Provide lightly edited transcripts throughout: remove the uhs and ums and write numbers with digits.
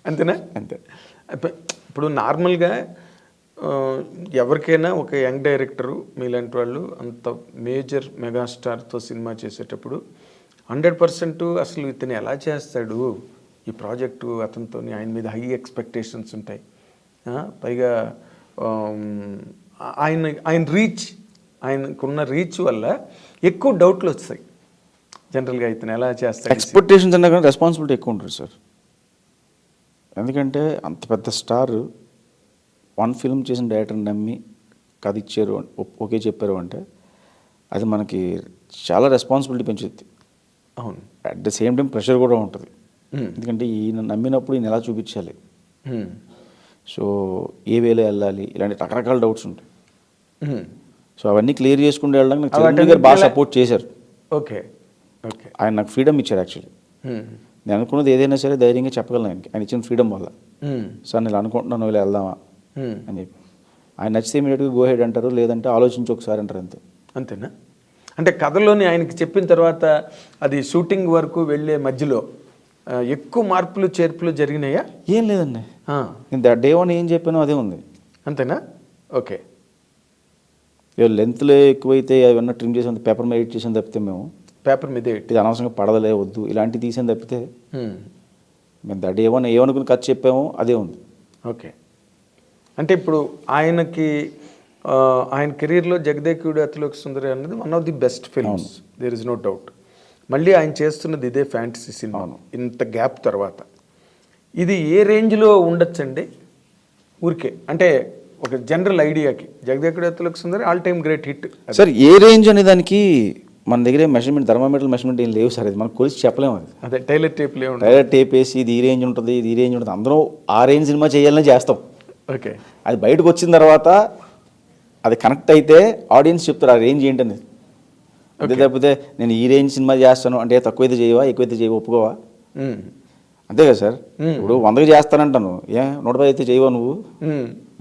అంతేనా? అంతే. ఇప్పుడు నార్మల్గా ఎవరికైనా ఒక యంగ్ డైరెక్టరు మీలాంటి వాళ్ళు అంత మేజర్ మెగాస్టార్తో సినిమా చేసేటప్పుడు 100% అసలు ఇతను ఎలా చేస్తాడు ఈ ప్రాజెక్టు, అతనితో ఆయన మీద హై ఎక్స్పెక్టేషన్స్ ఉంటాయి. పైగా ఆయన ఆయనకున్న రీచ్ వల్ల ఎక్కువ డౌట్లు వస్తాయి జనరల్గా, ఇతను ఎలా చేస్తాడు. ఎక్స్పెక్టేషన్స్ అన్నా కానీ రెస్పాన్సిబిలిటీ ఎక్కువ ఉంటుంది సార్. ఎందుకంటే అంత పెద్ద స్టార్ వన్ ఫిల్మ్ చేసిన డైరెక్టర్ని నమ్మి కథ ఇచ్చారు, ఓకే చెప్పారు అంటే అది మనకి చాలా రెస్పాన్సిబిలిటీ పెంచుద్ది. అవును. At the same time pressure కూడా ఉంటుంది. ఎందుకంటే ఈయన నమ్మినప్పుడు ఈయన ఎలా చూపించాలి, సో ఏ వేలో వెళ్ళాలి, ఇలాంటి రకరకాల డౌట్స్ ఉంటాయి. సో అవన్నీ క్లియర్ చేసుకుంటూ వెళ్ళడానికి నాకు చిరంజీవి గారు బాగా సపోర్ట్ చేశారు. Okay okay. ఆయన నాకు ఫ్రీడమ్ ఇచ్చారు. యాక్చువల్లీ నేను అనుకున్నది ఏదైనా సరే ధైర్యంగా చెప్పగలను ఆయనకి, ఆయన ఇచ్చిన ఫ్రీడమ్ వల్ల. సార్ నేను అనుకుంటున్నాను ఇలా వెళ్దామా అని చెప్పి ఆయన నచ్చితే ఇమీడియట్గా గో హెడ్ అంటారు, లేదంటే ఆలోచించి ఒకసారి అంటారు. అంతే. అంతేనా? అంటే కథలోని ఆయనకి చెప్పిన తర్వాత అది షూటింగ్ వరకు వెళ్ళే మధ్యలో ఎక్కువ మార్పులు చేర్పులు జరిగినాయా? ఏం లేదండి, నేను డే వన్ ఏం చెప్పానో అదే ఉంది. అంతేనా? ఓకే. లెంత్లో ఎక్కువైతే అవన్నీ ట్రిమ్ చేసి పేపర్ మీద ఎడిట్ చేసాను తప్పితే, మేము పేపర్ మీద ఇది అనవసరంగా పడదలే వద్దు ఇలాంటివి తీసాను తప్పితే మేము డే వన్ ఏమనుకుని కథ చెప్పామో అదే ఉంది. ఓకే. అంటే ఇప్పుడు ఆయనకి ఆయన కెరీర్లో జగదేకుడు అతిలోక సుందరి అన్నది one of the best films, there is no doubt. మళ్ళీ ఆయన చేస్తున్నది ఇదే ఫ్యాంటసీ సినిమా ఇంత గ్యాప్ తర్వాత. ఇది ఏ రేంజ్లో ఉండొచ్చండి ఊరికే? అంటే ఒక జనరల్ ఐడియాకి జగదేకుడు Athiloka Sundari all time great hit. Sir ఏ రేంజ్ అనే దానికి మన దగ్గర మెషర్మెంట్, థర్మామీటర్ మెషర్మెంట్ ఏం లేవు సార్. అది మనం కొలిసి చెప్పలేము. అది అదే టైలర్ టేప్ లేవు. టైలర్ టేప్ వేసి ఇది ఈ రేంజ్ ఉంటుంది, ఇది ఈ రేంజ్ ఉంటుంది, అందరూ ఆ రేంజ్ సినిమా చేయాలని చేస్తాం. ఓకే. అది బయటకు వచ్చిన తర్వాత అది కనెక్ట్ అయితే ఆడియన్స్ చెప్తారు ఆ రేంజ్ ఏంటనేది. అంతే తప్పితే నేను ఈ రేంజ్ సినిమా చేస్తాను అంటే తక్కువైతే చేయవా ఎక్కువైతే చేయవా ఒప్పుకోవా? అంతే కదా సార్. ఇప్పుడు 100కి చేస్తానంటాను, 110 అయితే చేయవా నువ్వు?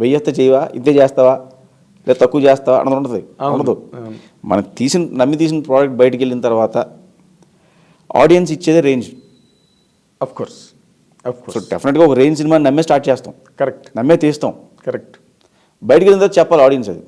1000 అయితే చేయవా? ఇంతే చేస్తావా లేదా తక్కువ చేస్తావా అన్నది ఉంటుంది. ఉండదు. మనకు నమ్మి తీసిన ప్రోడక్ట్ బయటికి వెళ్ళిన తర్వాత ఆడియన్స్ ఇచ్చేదే రేంజ్. Of course. సో డెఫినెట్గా ఒక రేంజ్ సినిమా నమ్మే స్టార్ట్ చేస్తాం. కరెక్ట్. నమ్మే తీస్తాం. కరెక్ట్. బయటికి వెళ్ళిన తర్వాత చెప్పాలి ఆడియన్స్ అది.